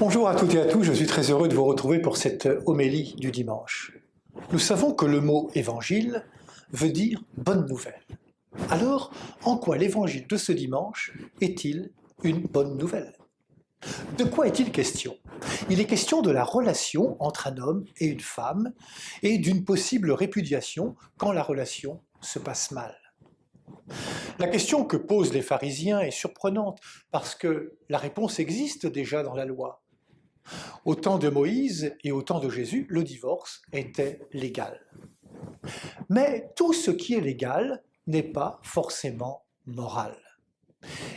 Bonjour à toutes et à tous, je suis très heureux de vous retrouver pour cette homélie du dimanche. Nous savons que le mot évangile veut dire bonne nouvelle. Alors, en quoi l'évangile de ce dimanche est-il une bonne nouvelle? De quoi est-il question? Il est question de la relation entre un homme et une femme et d'une possible répudiation quand la relation se passe mal. La question que posent les pharisiens est surprenante parce que la réponse existe déjà dans la loi. Au temps de Moïse et au temps de Jésus, le divorce était légal. Mais tout ce qui est légal n'est pas forcément moral.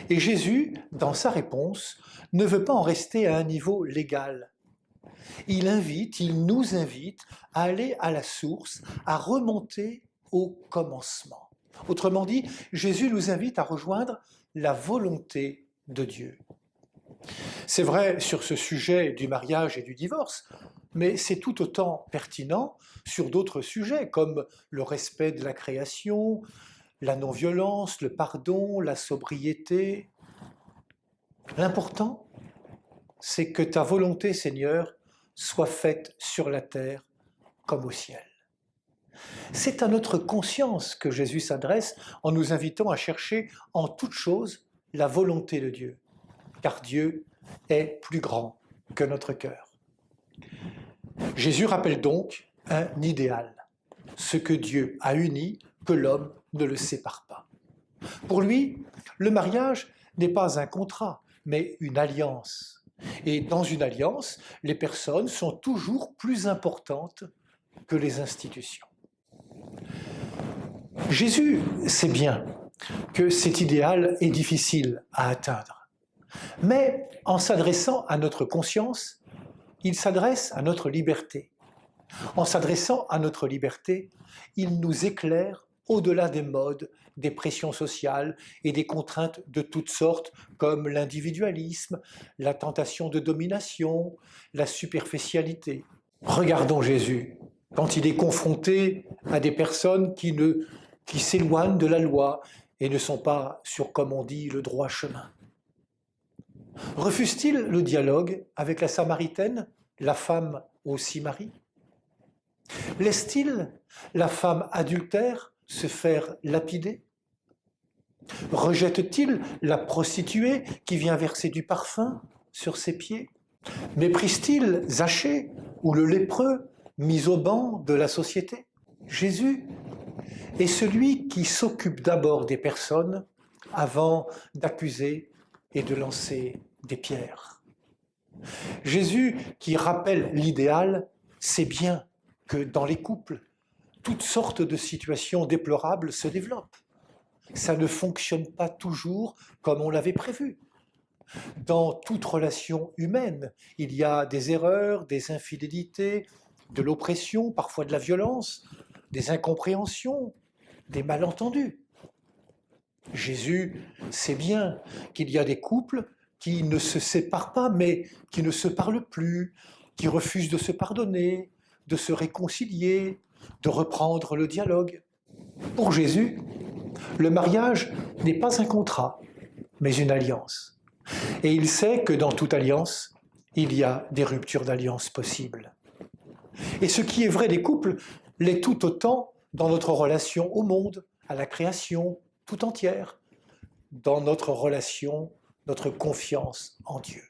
Et Jésus, dans sa réponse, ne veut pas en rester à un niveau légal. Il nous invite à aller à la source, à remonter au commencement. Autrement dit, Jésus nous invite à rejoindre la volonté de Dieu. C'est vrai sur ce sujet du mariage et du divorce, mais c'est tout autant pertinent sur d'autres sujets comme le respect de la création, la non-violence, le pardon, la sobriété. L'important, c'est que ta volonté, Seigneur, soit faite sur la terre comme au ciel. C'est à notre conscience que Jésus s'adresse en nous invitant à chercher en toute chose la volonté de Dieu, car Dieu est plus grand que notre cœur. Jésus rappelle donc un idéal, ce que Dieu a uni, que l'homme ne le sépare pas. Pour lui, le mariage n'est pas un contrat, mais une alliance. Et dans une alliance, les personnes sont toujours plus importantes que les institutions. Jésus sait bien que cet idéal est difficile à atteindre. Mais en s'adressant à notre conscience, il s'adresse à notre liberté. En s'adressant à notre liberté, il nous éclaire au-delà des modes, des pressions sociales et des contraintes de toutes sortes, comme l'individualisme, la tentation de domination, la superficialité. Regardons Jésus quand il est confronté à des personnes qui s'éloignent de la loi et ne sont pas sur, comme on dit, le droit chemin. Refuse-t-il le dialogue avec la Samaritaine, la femme au Simarie? Laisse-t-il la femme adultère se faire lapider? Rejette-t-il la prostituée qui vient verser du parfum sur ses pieds? Méprise-t-il Zachée ou le lépreux mis au banc de la société? Jésus est celui qui s'occupe d'abord des personnes avant d'accuser et de lancer des pierres. Jésus, qui rappelle l'idéal, sait bien que dans les couples, toutes sortes de situations déplorables se développent. Ça ne fonctionne pas toujours comme on l'avait prévu. Dans toute relation humaine, il y a des erreurs, des infidélités, de l'oppression, parfois de la violence, des incompréhensions, des malentendus. Jésus sait bien qu'il y a des couples qui ne se séparent pas, mais qui ne se parlent plus, qui refusent de se pardonner, de se réconcilier, de reprendre le dialogue. Pour Jésus, le mariage n'est pas un contrat, mais une alliance. Et il sait que dans toute alliance, il y a des ruptures d'alliance possibles. Et ce qui est vrai des couples l'est tout autant dans notre relation au monde, à la création tout entière, dans notre relation, notre confiance en Dieu.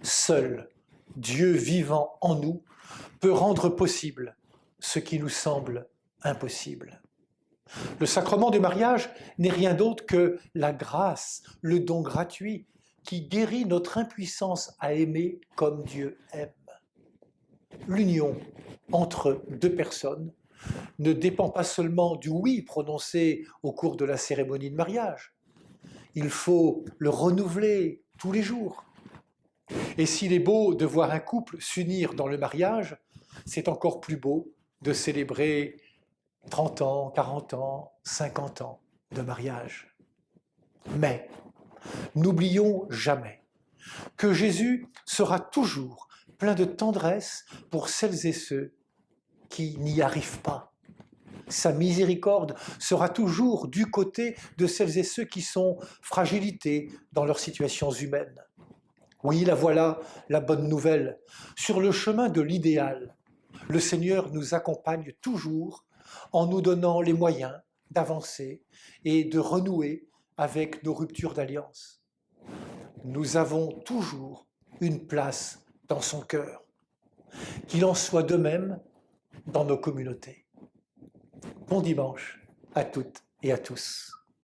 Seul Dieu vivant en nous peut rendre possible ce qui nous semble impossible. Le sacrement du mariage n'est rien d'autre que la grâce, le don gratuit qui guérit notre impuissance à aimer comme Dieu aime. L'union entre deux personnes ne dépend pas seulement du oui prononcé au cours de la cérémonie de mariage. Il faut le renouveler tous les jours. Et s'il est beau de voir un couple s'unir dans le mariage, c'est encore plus beau de célébrer 30 ans, 40 ans, 50 ans de mariage. Mais n'oublions jamais que Jésus sera toujours plein de tendresse pour celles et ceux qui n'y arrivent pas. Sa miséricorde sera toujours du côté de celles et ceux qui sont fragilités dans leurs situations humaines. Oui, la voilà, la bonne nouvelle. Sur le chemin de l'idéal, le Seigneur nous accompagne toujours en nous donnant les moyens d'avancer et de renouer avec nos ruptures d'alliance. Nous avons toujours une place dans son cœur. Qu'il en soit de même dans nos communautés. Bon dimanche à toutes et à tous.